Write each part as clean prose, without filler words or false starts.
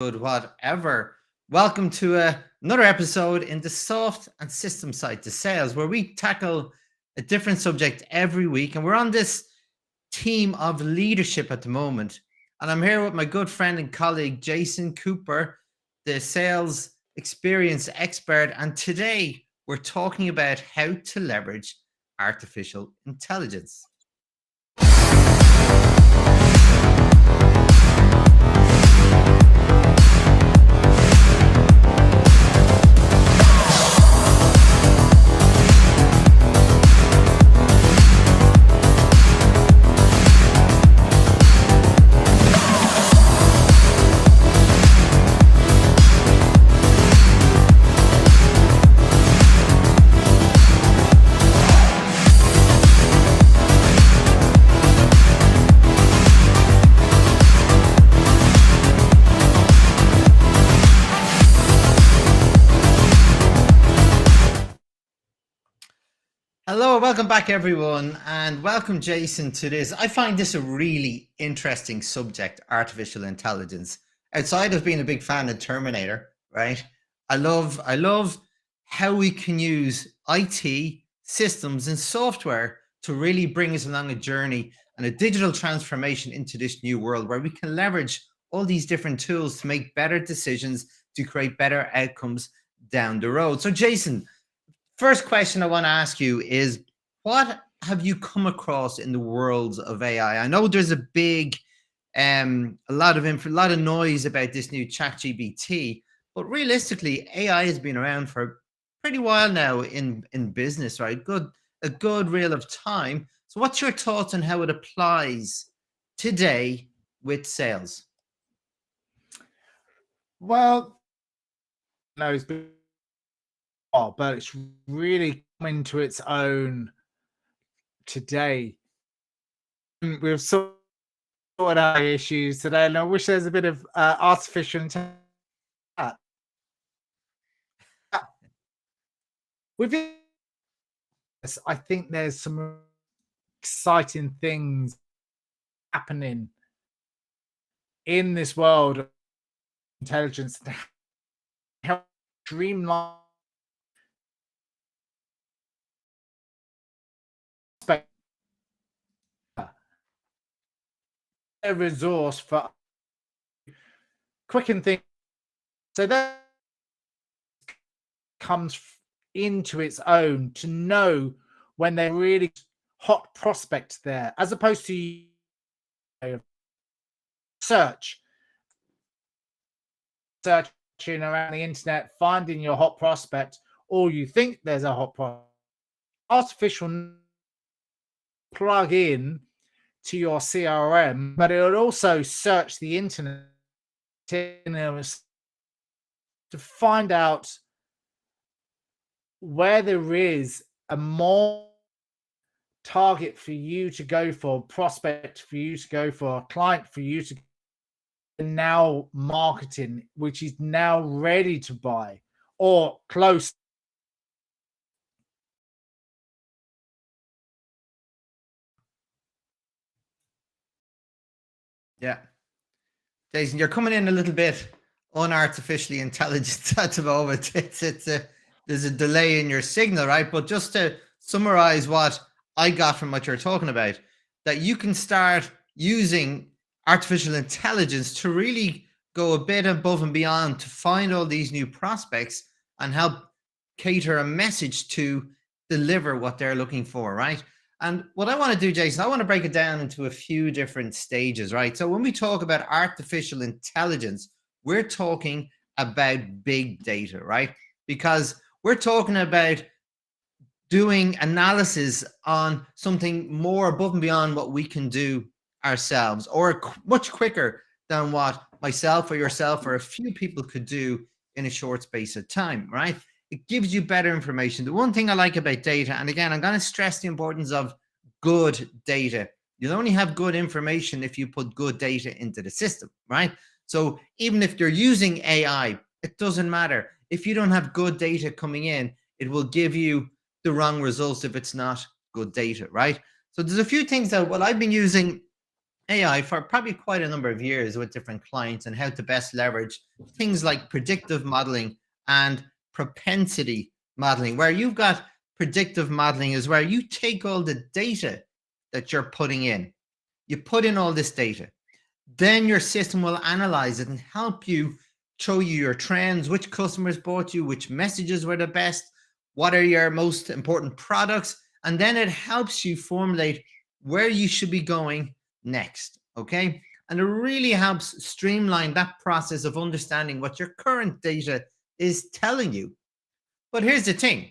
good, whatever. Welcome to another episode in the soft and system side to sales, where we tackle a different subject every week. And we're on this team of leadership at the moment. And I'm here with my good friend and colleague, Jason Cooper, the sales experience expert. And today we're talking about how to leverage artificial intelligence. Hello, welcome back everyone, and welcome Jason to this. I find this a really interesting subject, artificial intelligence. Outside of being a big fan of Terminator, right? I love how we can use IT systems and software to really bring us along a journey and a digital transformation into this new world where we can leverage all these different tools to make better decisions, to create better outcomes down the road. So Jason, first question I want to ask you is, what have you come across in the world of AI? I know there's a big, a lot of noise about this new ChatGPT, but realistically, AI has been around for a pretty while now in business, right? A good real of time. So, what's your thoughts on how it applies today with sales? Well, no, it's been but it's really coming to its own today. We've sorted out issues today, and I wish there's a bit of artificial intelligence. Within this, I think there's some exciting things happening in this world of intelligence to help streamline a resource for quicken things. So that comes into its own to know when they're really hot prospects there, as opposed to searching around the internet, finding your hot prospect, or you think there's a hot prospect. Artificial plug in to your CRM, but it will also search the internet to find out where there is a more target for you to go for, prospect for you to go for, a client for you to now marketing, which is now ready to buy or close. Yeah. Jason, you're coming in a little bit unartificially intelligent at the moment. There's a delay in your signal, right? But just to summarize what I got from what you're talking about, that you can start using artificial intelligence to really go a bit above and beyond to find all these new prospects and help cater a message to deliver what they're looking for, right? And what I want to do, Jason, I want to break it down into a few different stages, right? So when we talk about artificial intelligence, we're talking about big data, right? Because we're talking about doing analysis on something more above and beyond what we can do ourselves, or much quicker than what myself or yourself or a few people could do in a short space of time, right? It gives you better information. The one thing I like about data, and again, I'm going to stress the importance of good data. You'll only have good information if you put good data into the system, right? So even if you're using AI, it doesn't matter. If you don't have good data coming in, it will give you the wrong results if it's not good data, right? So there's a few things that what I've been using AI for probably quite a number of years with different clients and how to best leverage things like predictive modeling and propensity modeling, where you've got predictive modeling is where you take all the data that you're putting in. You put in all this data, then your system will analyze it and help you show you your trends, which customers bought you, which messages were the best, what are your most important products, and then it helps you formulate where you should be going next. Okay. And it really helps streamline that process of understanding what your current data is telling you. But here's the thing,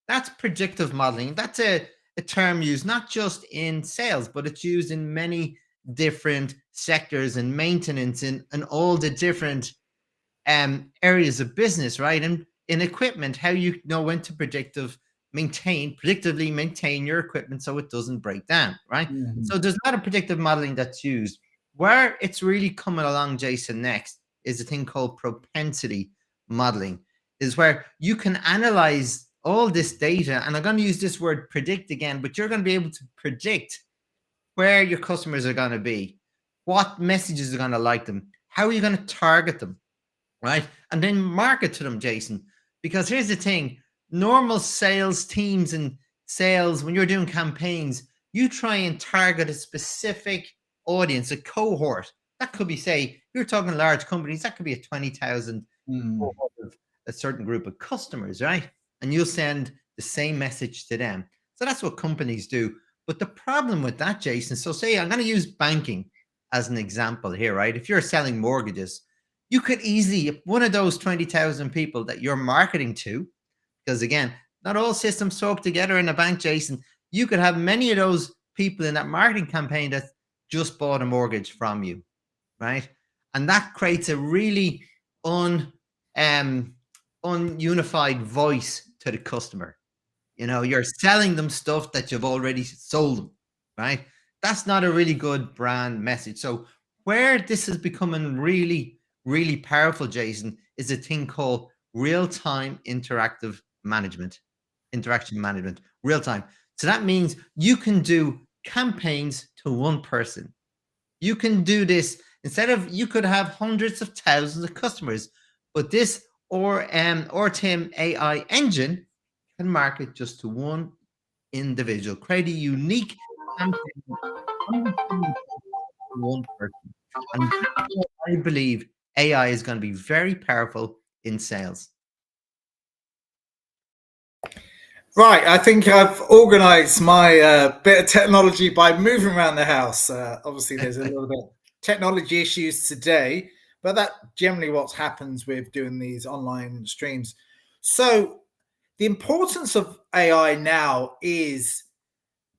that's predictive modeling. That's a term used not just in sales, but it's used in many different sectors and maintenance and all the different areas of business, right? And in equipment, how you know when to predictively maintain your equipment so it doesn't break down, right? Mhm. So there's a lot of predictive modeling that's used. Where it's really coming along, Jason, next is a thing called propensity modeling, is where you can analyze all this data. And I'm going to use this word predict again, but you're going to be able to predict where your customers are going to be, what messages are going to like them, how are you going to target them, right? And then market to them, Jason. Because here's the thing, normal sales teams and sales, when you're doing campaigns, you try and target a specific audience, a cohort. That could be, say, you're talking large companies, that could be a 20,000 cohort of a certain group of customers, right? And you'll send the same message to them. So that's what companies do. But the problem with that, Jason, so say I'm going to use banking as an example here, right? If you're selling mortgages, you could easily, if one of those 20,000 people that you're marketing to, because again, not all systems talk together in a bank, Jason, you could have many of those people in that marketing campaign that just bought a mortgage from you, right? And that creates a really ununified voice to the customer. You know, you're selling them stuff that you've already sold them, right? That's not a really good brand message. So where this is becoming really, really powerful, Jason, is a thing called real-time interaction management, real time. So that means you can do campaigns to one person. You can do this instead of, you could have hundreds of thousands of customers, but this or Tim AI engine can market just to one individual, create a unique campaign to one person. And that's why I believe AI is going to be very powerful in sales. Right, I think I've organised my bit of technology by moving around the house. Obviously, there's a little bit of technology issues today, but that generally what happens with doing these online streams. So the importance of AI now is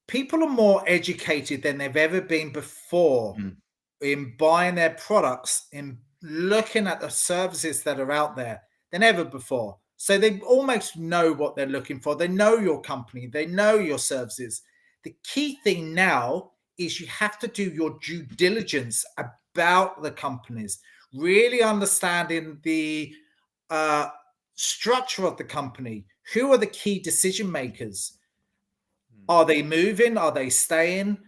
people are more educated than they've ever been before in buying their products, in looking at the services that are out there than ever before. So they almost know what they're looking for. They know your company, they know your services. The key thing now is you have to do your due diligence about the companies, really understanding the structure of the company. Who are the key decision makers? Are they moving? Are they staying?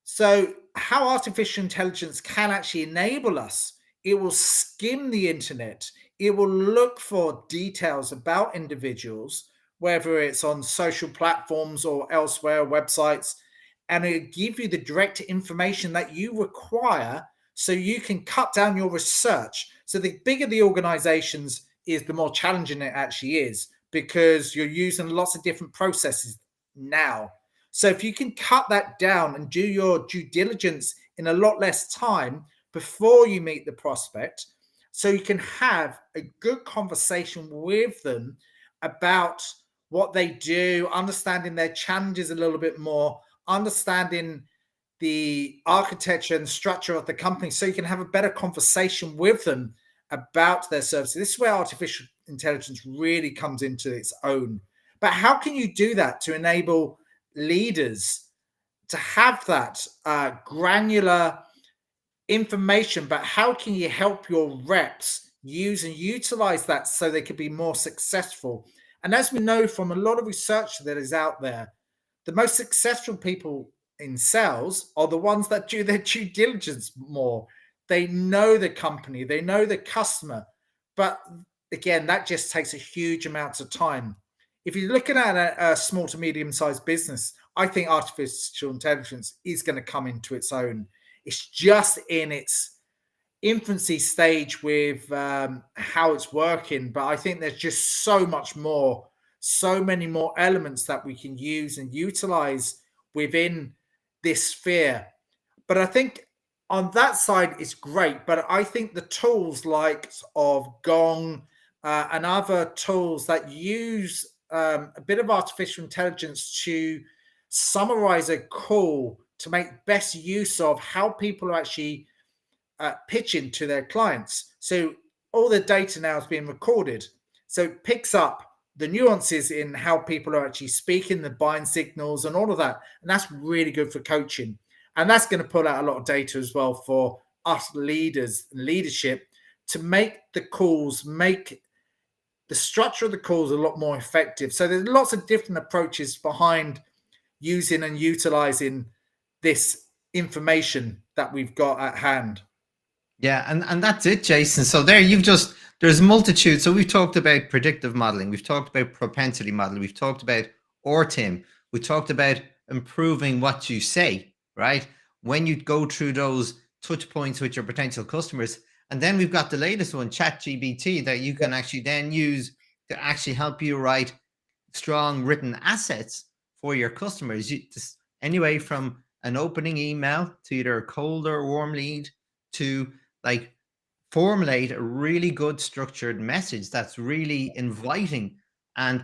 So, how artificial intelligence can actually enable us, it will skim the internet, it will look for details about individuals, whether it's on social platforms or elsewhere, websites, and it'll give you the direct information that you require so you can cut down your research. So, the bigger the organizations is, the more challenging it actually is because you're using lots of different processes now. So if you can cut that down and do your due diligence in a lot less time before you meet the prospect, so you can have a good conversation with them about what they do, understanding their challenges a little bit more, understanding the architecture and structure of the company, so you can have a better conversation with them about their services. This is where artificial intelligence really comes into its own. But how can you do that to enable leaders to have that granular information, but how can you help your reps use and utilize that so they could be more successful? And as we know from a lot of research that is out there, the most successful people in sales are the ones that do their due diligence more. They know the company, they know the customer. But again, that just takes a huge amount of time. If you're looking at a small to medium-sized business, I think artificial intelligence is going to come into its own. It's just in its infancy stage with how it's working, but I think there's just so much more, so many more elements that we can use and utilize within this sphere. But I think on that side it's great, but I think the tools like of Gong and other tools that use a bit of artificial intelligence to summarize a call to make best use of how people are actually pitching to their clients. So all the data now is being recorded. So it picks up the nuances in how people are actually speaking, the buying signals and all of that. And that's really good for coaching. And that's going to pull out a lot of data as well for us leaders and leadership to make the calls, make the structure of the calls a lot more effective. So there's lots of different approaches behind using and utilizing this information that we've got at hand. Yeah, and that's it, Jason. So there's multitude. So we've talked about predictive modeling, we've talked about propensity modeling, we've talked about ORTIM, we talked about improving what you say, right? When you go through those touch points with your potential customers. And then we've got the latest one, ChatGPT, that you can actually then use to actually help you write strong written assets for your customers. Anyway, from an opening email to either a cold or warm lead to like formulate a really good structured message that's really inviting and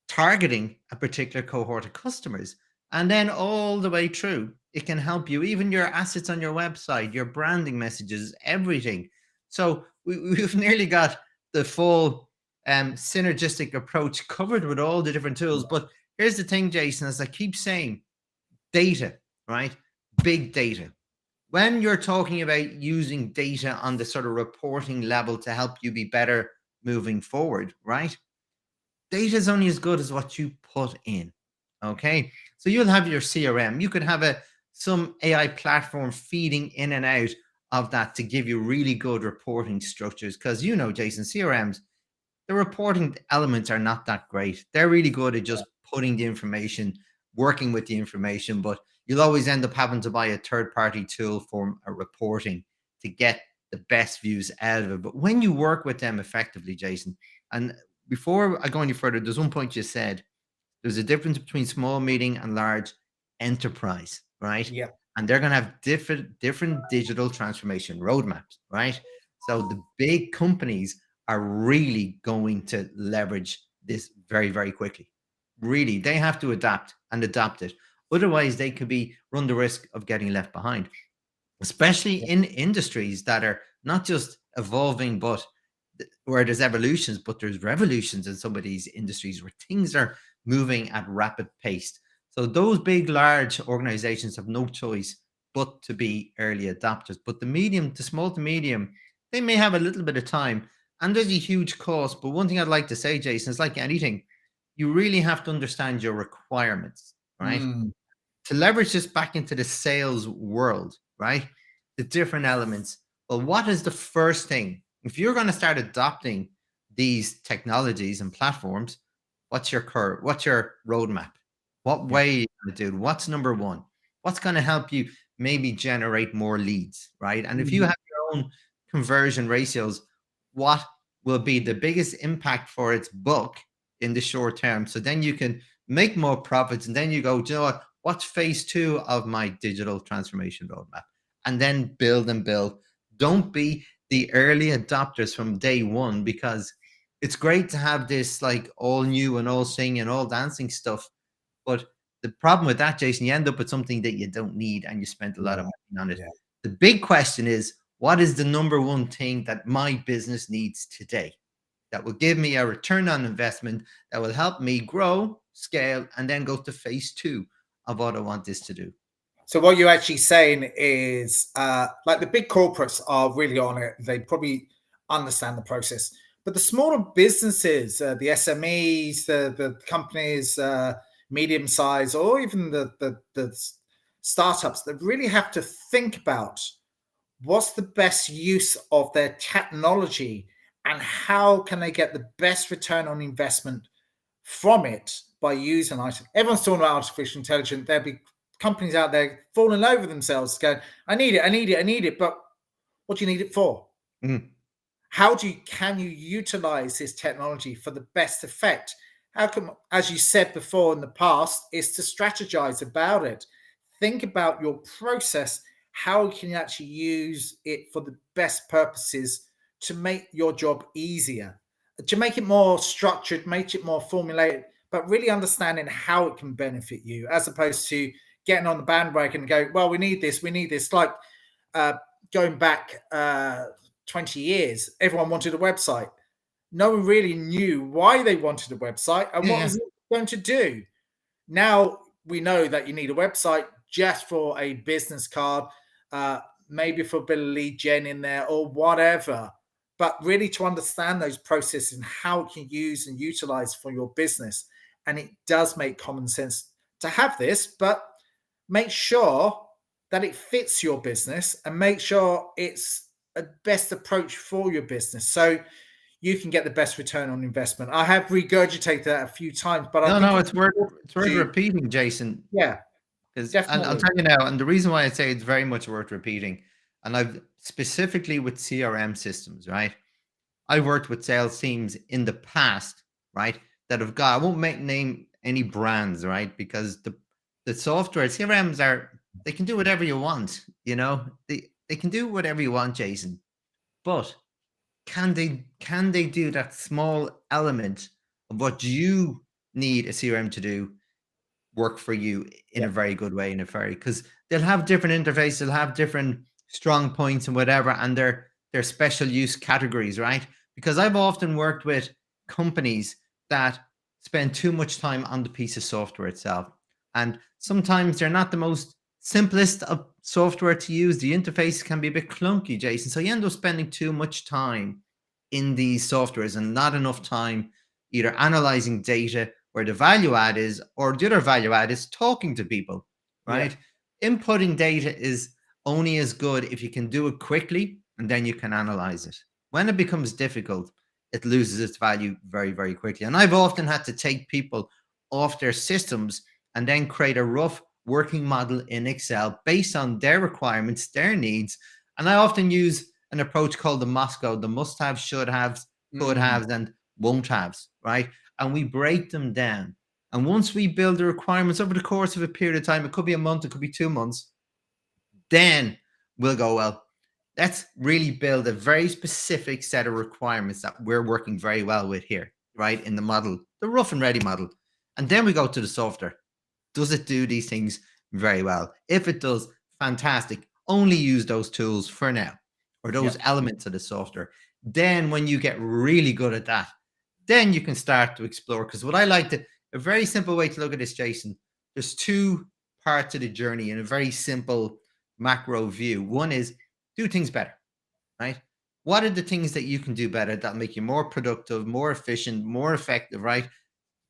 targeting a particular cohort of customers. And then all the way through, it can help you, even your assets on your website, your branding messages, everything. So we've nearly got the full synergistic approach covered with all the different tools. But here's the thing, Jason, as I keep saying, data, right? Big data. When you're talking about using data on the sort of reporting level to help you be better moving forward, right? Data is only as good as what you put in. Okay. So you'll have your CRM. You could have some AI platform feeding in and out of that to give you really good reporting structures. Because Jason, CRMs, the reporting elements are not that great. They're really good at just putting the information, working with the information, but you'll always end up having to buy a third-party tool for a reporting to get the best views out of it. But when you work with them effectively, Jason, and before I go any further, there's one point you said, there's a difference between small, medium, and large enterprise, right? Yeah. And they're going to have different digital transformation roadmaps, right? So the big companies are really going to leverage this very, very quickly. Really, they have to adapt and adopt it. Otherwise, they could run the risk of getting left behind, especially in industries that are not just evolving, but where there's evolutions, but there's revolutions in some of these industries where things are moving at rapid pace. So those big, large organizations have no choice but to be early adopters. But the small to medium, they may have a little bit of time and there's a huge cost. But one thing I'd like to say, Jason, is like anything, you really have to understand your requirements, right? To leverage this back into the sales world, right? The different elements. Well, what is the first thing? If you're going to start adopting these technologies and platforms, what's your curve? What's your roadmap? What way are you going to do it? What's number one? What's going to help you maybe generate more leads, right? And if you have your own conversion ratios, what will be the biggest impact for its book in the short term? So then you can make more profits. And then you go, do you know what? What's phase 2 of my digital transformation roadmap? And then build and build. Don't be the early adopters from day one, because it's great to have this like all new and all singing and all dancing stuff. But the problem with that, Jason, you end up with something that you don't need and you spent a lot of money on it. Yeah. The big question is, what is the number one thing that my business needs today that will give me a return on investment that will help me grow, scale, and then go to phase 2 of what I want this to do? So what you're actually saying is like the big corporates are really on it. They probably understand the process. But the smaller businesses, the SMEs, the companies, medium size, or even the startups that really have to think about what's the best use of their technology and how can they get the best return on investment from it by using it. Everyone's talking about artificial intelligence. There'll be companies out there falling over themselves going, I need it. But what do you need it for? Mm. Can you utilize this technology for the best effect? How can, as you said before in the past, is to strategize about it. Think about your process. How can you actually use it for the best purposes to make your job easier, to make it more structured, make it more formulated, but really understanding how it can benefit you, as opposed to getting on the bandwagon and go, well, we need this. Like going back 20 years, everyone wanted a website. No one really knew why they wanted a website and what was it going to do. Now we know that you need a website just for a business card, maybe for a bit of lead gen in there or whatever, but really to understand those processes and how it can use and utilize for your business. And it does make common sense to have this, but make sure that it fits your business and make sure it's a best approach for your business so you can get the best return on investment. I have regurgitated that a few times, but it's worth repeating, Jason. Yeah, and I'll tell you now, and the reason why I say it's very much worth repeating, and I've specifically with CRM systems, right? I've worked with sales teams in the past, right, that have got, I won't name any brands, right, because the software CRMs they can do whatever you want, they can do whatever you want, Jason, but can they do that small element of what you need a CRM to do work for you in a very good way, because they'll have different interfaces, they'll have different strong points and whatever, and they're special use categories, right? Because I've often worked with companies that spend too much time on the piece of software itself, and sometimes they're not the most simplest of software to use. The interface can be a bit clunky, Jason, so you end up spending too much time in these softwares and not enough time either analyzing data where the value add is, or the other value add is talking to people, right? Inputting data is only as good if you can do it quickly and then you can analyze it. When it becomes difficult, it loses its value very, very quickly. And I've often had to take people off their systems and then create a rough working model in Excel based on their requirements, their needs. And I often use an approach called the Moscow, the must-haves, should-haves, could-haves, and won't-haves, right? And we break them down. And once we build the requirements over the course of a period of time, it could be a month, it could be 2 months, then we'll go, well, let's really build a very specific set of requirements that we're working very well with here, right? In the model, the rough and ready model. And then we go to the software. Does it do these things very well? If it does, fantastic. Only use those tools for now, or those elements of the software. Then when you get really good at that, then you can start to explore. Because what I like a very simple way to look at this, Jason, there's 2 parts of the journey in a very simple macro view. One is do things better, right? What are the things that you can do better that make you more productive, more efficient, more effective, right?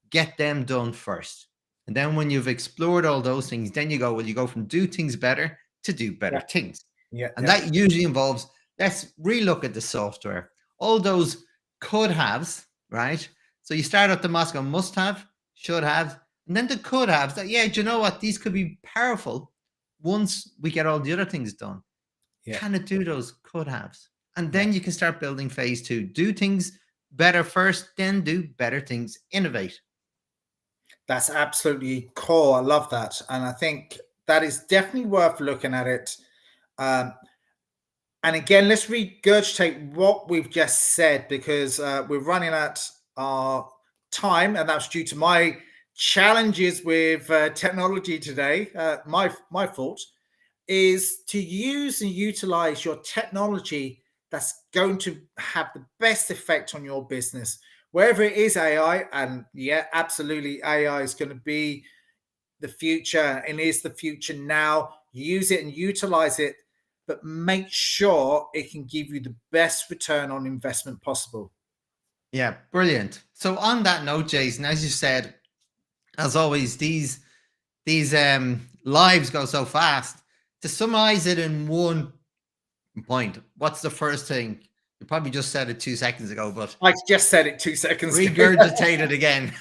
Get them done first. And then when you've explored all those things, then you go from do things better to do better things. And that usually involves, let's relook at the software. All those could haves, right? So you start at the Moscow must have, should have, and then the could haves that, do you know what? These could be powerful once we get all the other things done. Can it do those could haves? And then you can start building phase 2. Do things better first, then do better things, innovate. That's absolutely core. I love that. And I think that is definitely worth looking at it. And again, let's regurgitate what we've just said, because we're running at our time, and that's due to my challenges with technology today. My fault is to use and utilize your technology that's going to have the best effect on your business. Wherever it is AI, and absolutely, AI is going to be the future and is the future now. Use it and utilize it, but make sure it can give you the best return on investment possible. Yeah, brilliant. So on that note, Jason, as you said, as always, these these lives go so fast. To summarize it in one point, what's the first thing? You probably just said it 2 seconds ago, but I just said it 2 seconds ago. regurgitate it again.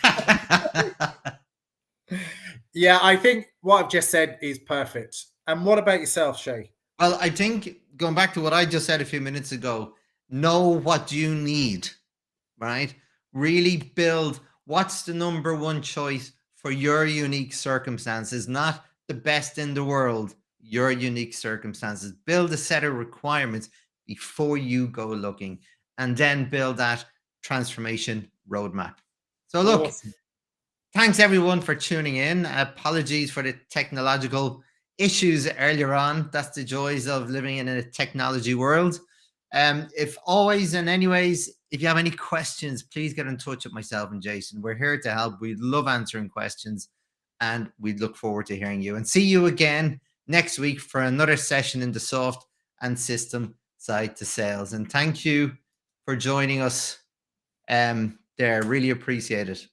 Yeah, I think what I've just said is perfect. And what about yourself, Shay? Well, I think going back to what I just said a few minutes ago, know what you need, right? Really build what's the number one choice for your unique circumstances, not the best in the world, your unique circumstances. Build a set of requirements before you go looking, and then build that transformation roadmap. So look, Awesome. thanks everyone for tuning in. Apologies for the technological issues earlier on. That's the joys of living in a technology world. If always and anyways, if you have any questions, please get in touch with myself and Jason. We're here to help. We love answering questions, and we look forward to hearing you. And see you again next week for another session in the soft and system side to sales. And thank you for joining us there. Really appreciate it.